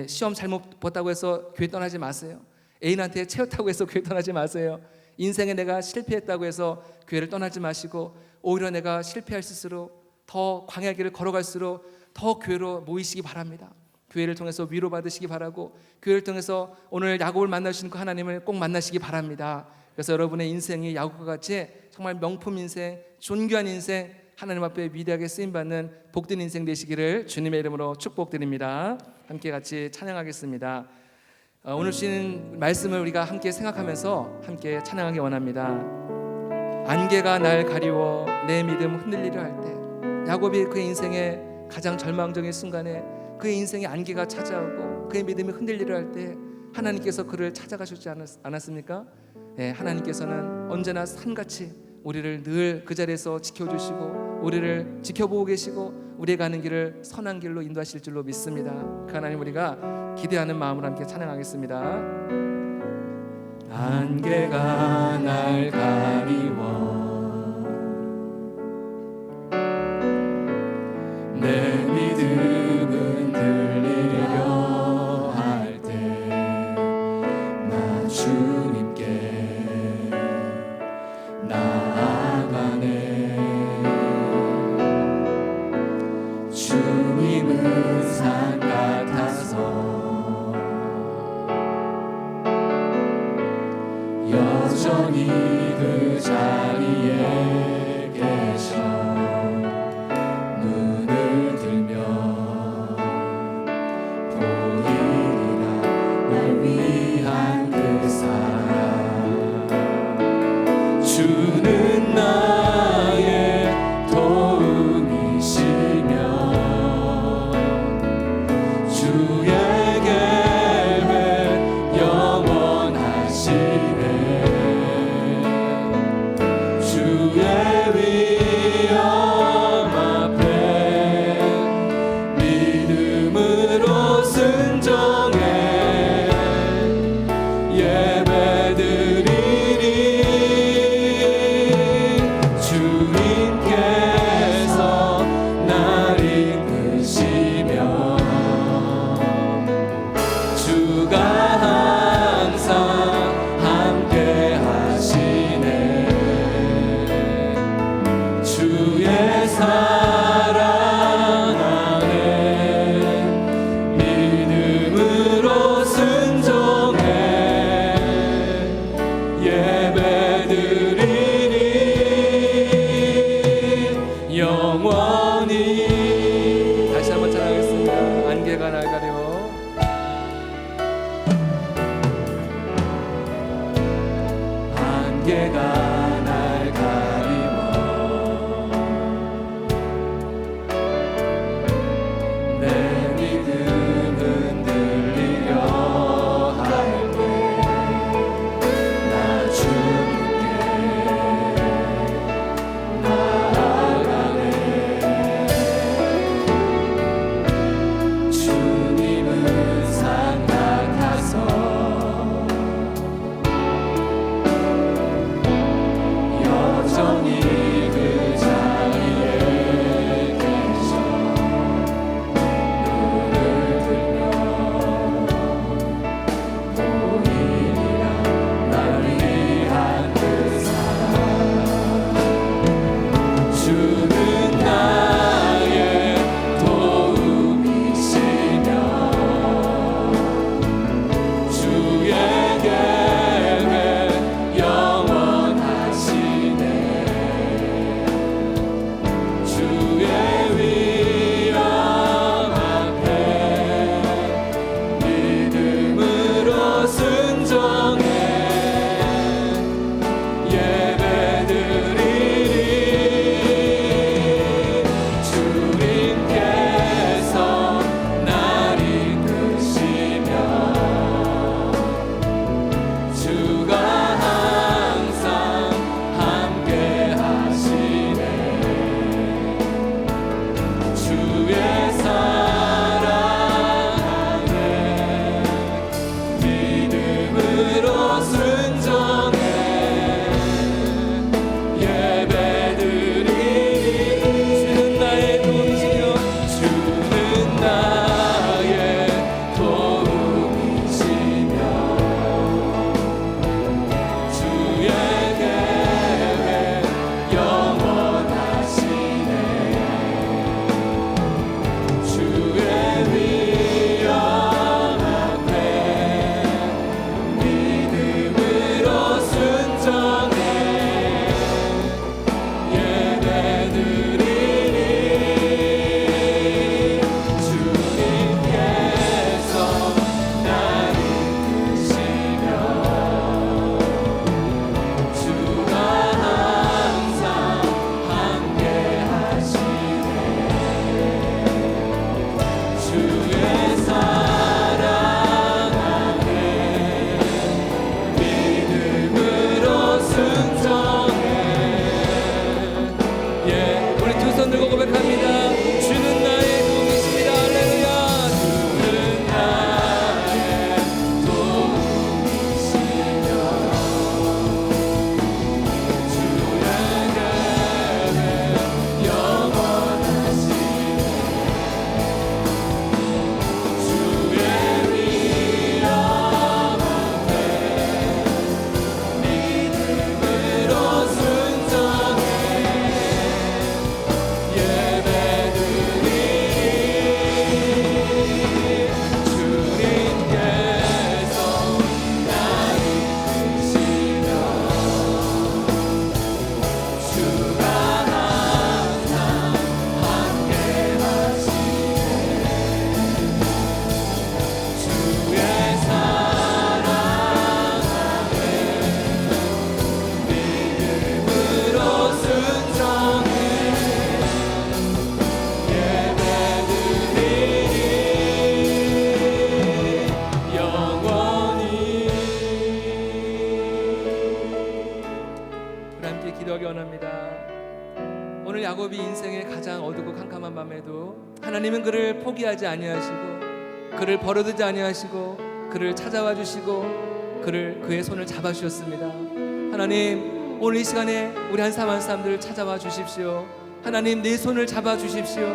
시험 잘못 봤다고 해서 교회 떠나지 마세요. 애인한테 채웠다고 해서 교회 떠나지 마세요. 인생에 내가 실패했다고 해서 교회를 떠나지 마시고 오히려 내가 실패할수록 더 광야 길을 걸어갈수록 더 교회로 모이시기 바랍니다. 교회를 통해서 위로받으시기 바라고 교회를 통해서 오늘 야곱을 만나주신 그 하나님을 꼭 만나시기 바랍니다. 그래서 여러분의 인생이 야곱과 같이 정말 명품 인생, 존귀한 인생, 하나님 앞에 위대하게 쓰임받는 복된 인생 되시기를 주님의 이름으로 축복드립니다. 함께 같이 찬양하겠습니다. 오늘 주시는 말씀을 우리가 함께 생각하면서 함께 찬양하기 원합니다. 안개가 날 가리워 내 믿음 흔들리려 할 때, 야곱이 그의 인생의 가장 절망적인 순간에 그의 인생의 안개가 찾아오고 그의 믿음이 흔들리려 할 때 하나님께서 그를 찾아가셨지 않았습니까? 하나님께서는 언제나 산같이 우리를 늘 그 자리에서 지켜주시고 우리를 지켜보고 계시고 우리가 가는 길을 선한 길로 인도하실 줄로 믿습니다. 그 하나님 우리가 기대하는 마음으로 함께 찬양하겠습니다. 안개가 날 가리워 내 믿음은 들리려 할 때 나 주님께 나아가네. 주님은 산 같아서 여전히 그 자리에 계셔. 눈을 들면 보이리라 날 위한 그 사랑. 주는 나의 도움이시며 주의 계획 영원하시네. 주의 위엄 앞에 믿음으로 순종해 예배드리니 주님께서 날 이끄시며 주가 항상 함께 하시네. 주의 사랑 안에 믿음으로 순종해 예배드리니 영원히. 다시 한번 찬양하겠습니다. 안개가 날 가리워 안개가 날 가리워 내 믿음은 들리려 할 때 나 주님께 나아가네. 주님은 산 같아서 가운데도 하나님은 그를 포기하지 아니하시고 그를 버려두지 아니하시고 그를 찾아와 주시고 그의 손을 잡아 주셨습니다. 하나님, 오늘 이 시간에 우리 한 사람 한 사람들을 찾아와 주십시오. 하나님, 내 손을 잡아 주십시오.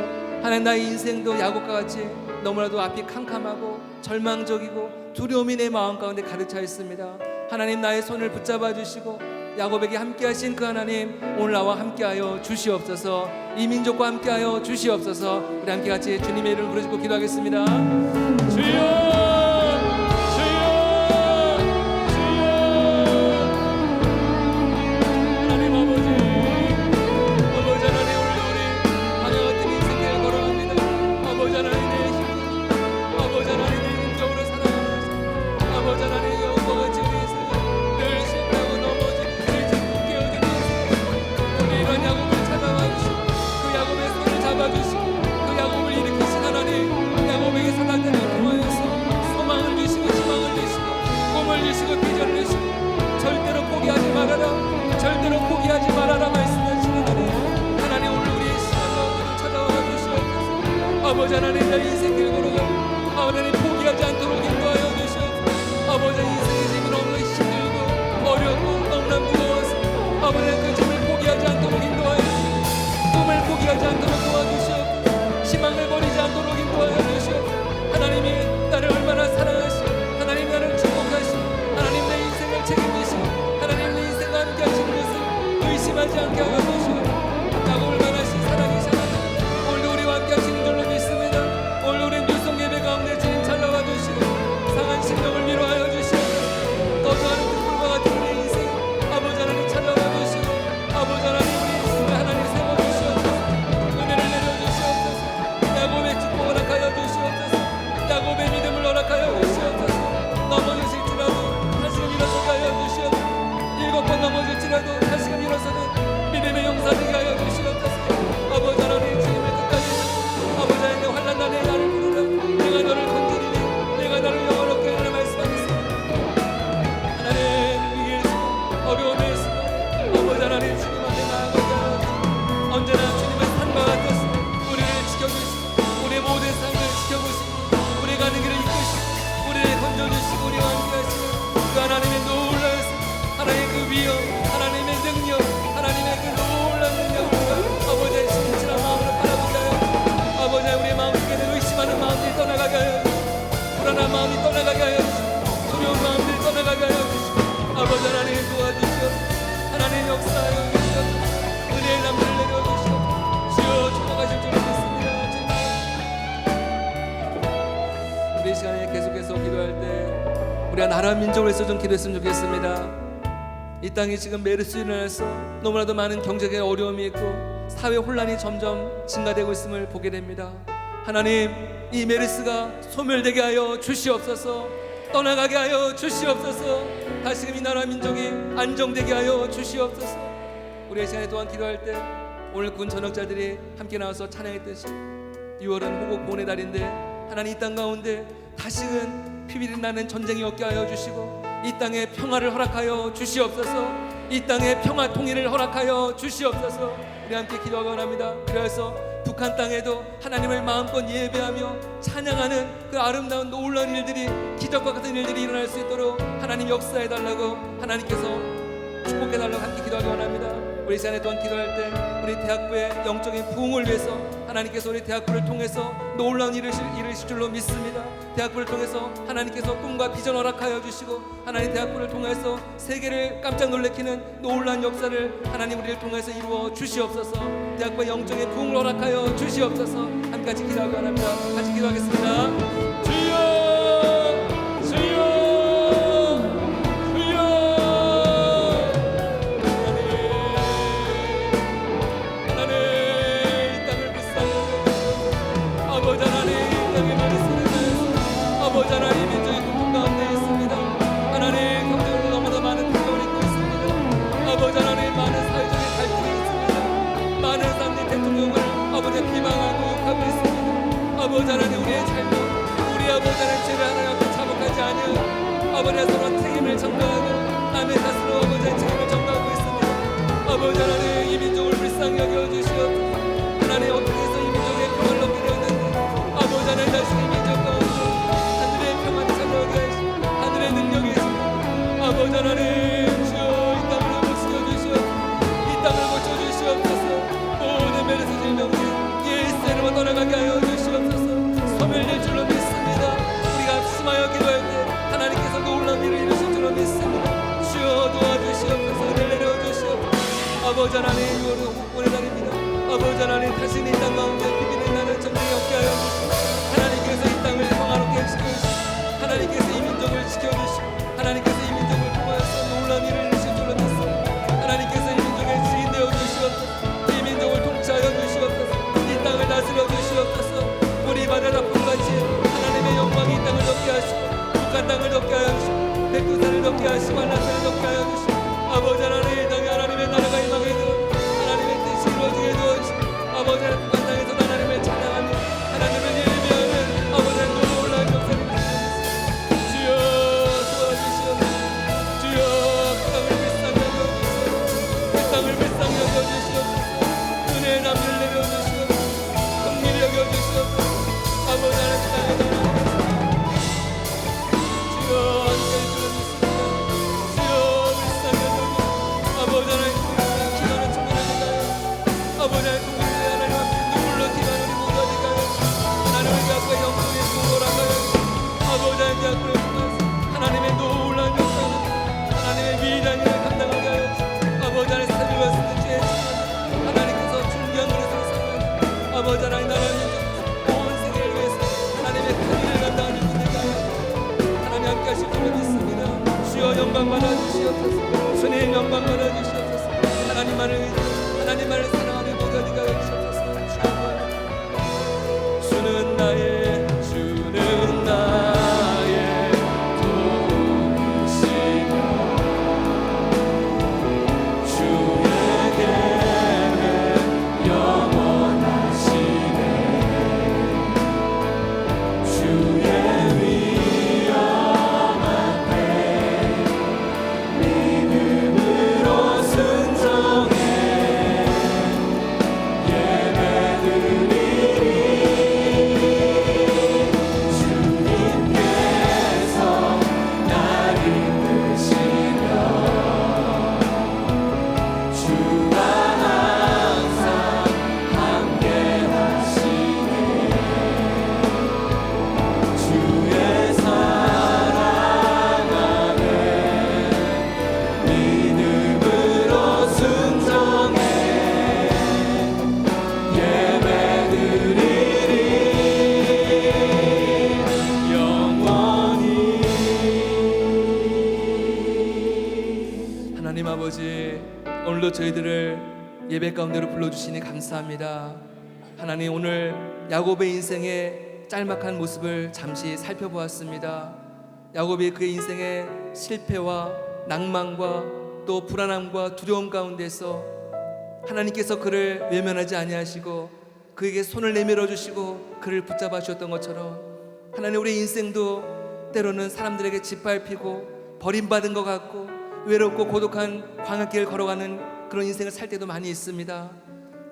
하나님, 나의 인생도 야곱과 같이 너무나도 앞이 캄캄하고 절망적이고 두려움이 내 마음 가운데 가득 차 있습니다. 하나님, 나의 손을 붙잡아 주시고 야곱에게 함께하신 그 하나님, 오늘 나와 함께하여 주시옵소서. 이 민족과 함께하여 주시옵소서. 우리 함께 같이 주님의 이름을 부르시고 기도하겠습니다. 주여, 절대로 포기하지 말아라 말씀하시는 하나님, 오늘 우리의 시간 가운데 찾아와 주시옵소서. 아버지 하나님, 내 인생길 걸어가 하나님 포기하지 않도록 인도하여 주시옵소서. 아버지, 인생의 짐이 너무 힘들고 어렵고 너무나 무거워서 아버지 그 짐을 포기하지 않도록 인도하여 주시옵소서. 꿈을 포기하지 않도록 도와주시옵소서. 희망을 버리지 않도록 인도하여 주시옵소서. 하나님이 나를 얼마나 사랑하시고 하나님 나를 축복하시고 하나님 내 인생을 책임지시고 하나님 내 인생과 함께 하시는 것을 의심하지 않게 하여 주시옵소서. 야곱을 만하신 사랑이시라. 오늘 우리와 함께 하시는 줄로 믿습니다. 오늘 우리 뉴송 예배 가운데 주님 찾아와 주시고 상한 심령을 위로하여 주시옵소서. 떠도하는 등불과 같은 우리 인생 아버지 하나님 찾아와 주시고 아버지 하나님 우리 인생을 하나님 세워주시옵소서. 은혜를 내려주시옵소서. 야곱의 축복을 허락하여 주시옵소서. 야곱의 믿음을 허락하여 주시옵소서. 넘어지실지라도 다시금 일어서게 하여 주시옵소서. 7번 넘어질지라도 다시금 일어서는 믿음의 용사되게 하여 주시옵소서. 아버지 하나님, 주님의 끝까지 아버지 하나님 환난단에 나를 부르라. 내가 너를 건지리니 내가 너를 영원롭게 하리라 말씀하셨습니다. 하나님, 위기의 순간 어려움의 순간 아버지 하나님 주님 앞에 나아가게 하여 주시옵소서. 언제나 주님은 산과 같아서 우리를 지켜주시고 우리의 모든 삶을 지켜보시고 우리 가는 길을 이끄시고 우리를 건져주시고 우리와 함께 하시는 그 하나님의 놀라운 하나님의 그 위엄, 하나님의 능력, 하나님의 그 놀라운 능력을 아버지의 신실한 마음으로 바라보게 하여 주시고 아버지 우리의 마음 속에 의심하는 마음들이 떠나가게 하여 주시고 불안한 마음이 떠나가게 하여 주시고 두려운 마음들이 떠나가게 하여 주시고 아버지 하나님 도와주시옵소서. 하나님 역사하여 주시옵소서. 은혜의 남들을 내려주시옵소서. 주여 축복하실 줄 믿습니다. 우리 이 시간에 계속해서 기도할 때 우리가 나라 민족을 위해서 좀 기도했으면 좋겠습니다. 이 땅이 지금 메르스로 인해서 너무나도 많은 경제적인 어려움이 있고 사회 혼란이 점점 증가되고 있음을 보게 됩니다. 하나님, 이 메르스가 소멸되게 하여 주시옵소서. 떠나가게 하여 주시옵소서. 다시금 이 나라 민족이 안정되게 하여 주시옵소서. 우리 이 시간에 또한 기도할 때 오늘 군 전역자들이 함께 나와서 찬양했듯이 6월은 호국 보훈의 달인데 하나님 이 땅 가운데 다시금 피비린 나는 전쟁이 없게 하여 주시고 이 땅에 평화를 허락하여 주시옵소서. 이 땅에 평화 통일을 허락하여 주시옵소서. 우리 함께 기도하기 원합니다. 그래서 북한 땅에도 하나님을 마음껏 예배하며 찬양하는 그 아름다운 놀라운 일들이 기적과 같은 일들이 일어날 수 있도록 하나님 역사해달라고 하나님께서 축복해달라고 함께 기도하기 원합니다. 우리 시간에 또한 기도할 때 우리 대학부의 영적인 부흥을 위해서 하나님께서 우리 대학부를 통해서 놀라운 일을 이루실 줄로 믿습니다. 대학부를 통해서 하나님께서 꿈과 비전 허락하여 주시고 하나님 대학부를 통해서 세계를 깜짝 놀래키는 놀라운 역사를 하나님 우리를 통해서 이루어 주시옵소서. 대학부의 영적인 부흥을 허락하여 주시옵소서. 함께 같이 기도하기 원합니다. 같이 기도하겠습니다. 주여 아버지 하나님 우리의 잘못 우리 아버지 하나님 죄를 하나님 앞에 자복하지 아니하고 아버지 서로 책임을 전가하고 남의 탓으로 아버지의 책임을 전가하고 있습니다. 아버지 하나님 이 민족을 불쌍히 여겨주시옵소서. 하나님 어떻게 해서 이 민족의 평화를 걸어가게 하여 주시옵소서. 소멸될 줄로 믿습니다. 우리가 숨하여 기도할 때 하나님께서 놀라운 일을 이루실 줄로 믿습니다. 주여 도와주시옵소서. 은혜를 내려주시옵소서. 아버지 하나님 오늘 날입니다. 아버지 하나님 다시는 이 땅 가운데 비비는 나는 전쟁이 없게 하여 주시옵소서. 하나님께서 이 땅을 평화롭게 지켜주시고 하나님께서 이 민족을 지켜주시고 하나님께서 이 민족을 통하여서 놀라운 일을 이루실 줄로 믿습니다. 하나님께서 이 민족의 주인 되어 주시옵소서. 이 민족을 통치하여 주시옵소서. 이 땅을 다스려 주시옵소서. 우리 바다 앞으로같이 하나님의 영광이 이 땅을 덮게 하시고 북한 땅을 덮게 하여 주시고 백두산을 덮게 하시고 한라산을 덮게 하여 주시고 아버지 하나님 이 땅에 하나님의 나라가 임하게 되어 하나님의 뜻이 이루어지게 도와주시고 아버지 하나님 북한 땅에서 하나님을 찬양하며 하나님을 예배하는 아버지 하나님 놀라운 역사를 주시옵소서. 주여 도와주시옵소서. 주여 그 땅을 불쌍히 여겨주시옵소서. 그 땅을 불쌍히 여겨주시옵소서. 은혜의 남유를 내려주시옵소서. 긍휼히 여겨주시옵소서. 아버지 하나님 그 땅에 주여 함께해 주옵소서. 주여 불쌍히 여겨주시옵소서. 아버지 하나님 기도는 충분합니다. 아버지 하나님 하나님 앞에 눈물로 기도하는 우리 모두가 되게 하여 하나님 우리 앞에 영광의 공로를 하여 아버지 하나님 앞에 하나님의 놀라운 역사는 하나님의 위대한 일을 감당하게 하여 아버지 하나님 삶과 승리에 하나님께서 준비한 노릇을 사용하여 아버지 하나님 나라의 온 세계를 위해서 하나님의 큰 일을 감당하는 분 되게 하여 하나님 함께 하실 줄로 믿습니다. 주여 영광 받아주시옵소서. 주님 영광 받아주시옵소서. 하나님만을 사랑하는 모두가 되게 하여 주시옵소서. 주는 나의 도우시며 주의 계획 영원하시네. 주의 위엄한 때 믿음으로 순종해 하나님 아버지 오늘도 저희들을 예배 가운데로 불러주시니 감사합니다. 하나님 오늘 야곱의 인생의 짤막한 모습을 잠시 살펴보았습니다. 야곱이 그의 인생의 실패와 낭만과 또 불안함과 두려움 가운데서 하나님께서 그를 외면하지 아니하시고 그에게 손을 내밀어 주시고 그를 붙잡아 주셨던 것처럼 하나님 우리 인생도 때로는 사람들에게 짓밟히고 버림받은 것 같고 외롭고 고독한 광야길을 걸어가는 그런 인생을 살 때도 많이 있습니다.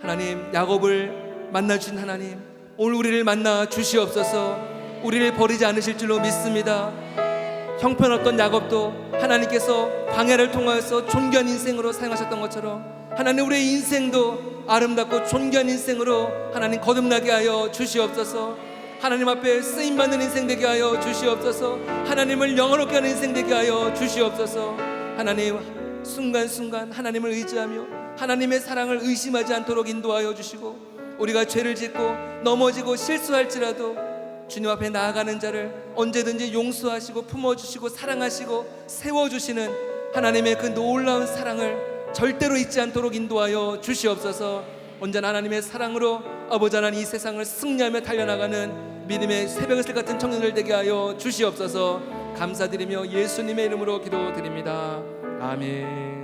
하나님 야곱을 만나 주신 하나님 오늘 우리를 만나 주시옵소서. 우리를 버리지 않으실 줄로 믿습니다. 형편없던 야곱도 하나님께서 광야를 통하여서 존귀한 인생으로 사용하셨던 것처럼 하나님 우리의 인생도 아름답고 존귀한 인생으로 하나님 거듭나게 하여 주시옵소서. 하나님 앞에 쓰임받는 인생 되게 하여 주시옵소서. 하나님을 영원롭게 하는 인생 되게 하여 주시옵소서. 하나님 순간순간 하나님을 의지하며 하나님의 사랑을 의심하지 않도록 인도하여 주시고 우리가 죄를 짓고 넘어지고 실수할지라도 주님 앞에 나아가는 자를 언제든지 용서하시고 품어주시고 사랑하시고 세워주시는 하나님의 그 놀라운 사랑을 절대로 잊지 않도록 인도하여 주시옵소서. 언제나 하나님의 사랑으로 아버지 하나님 이 세상을 승리하며 달려나가는 믿음의 새벽의 새 같은 청년들 되게 하여 주시옵소서. 감사드리며 예수님의 이름으로 기도드립니다. 아멘.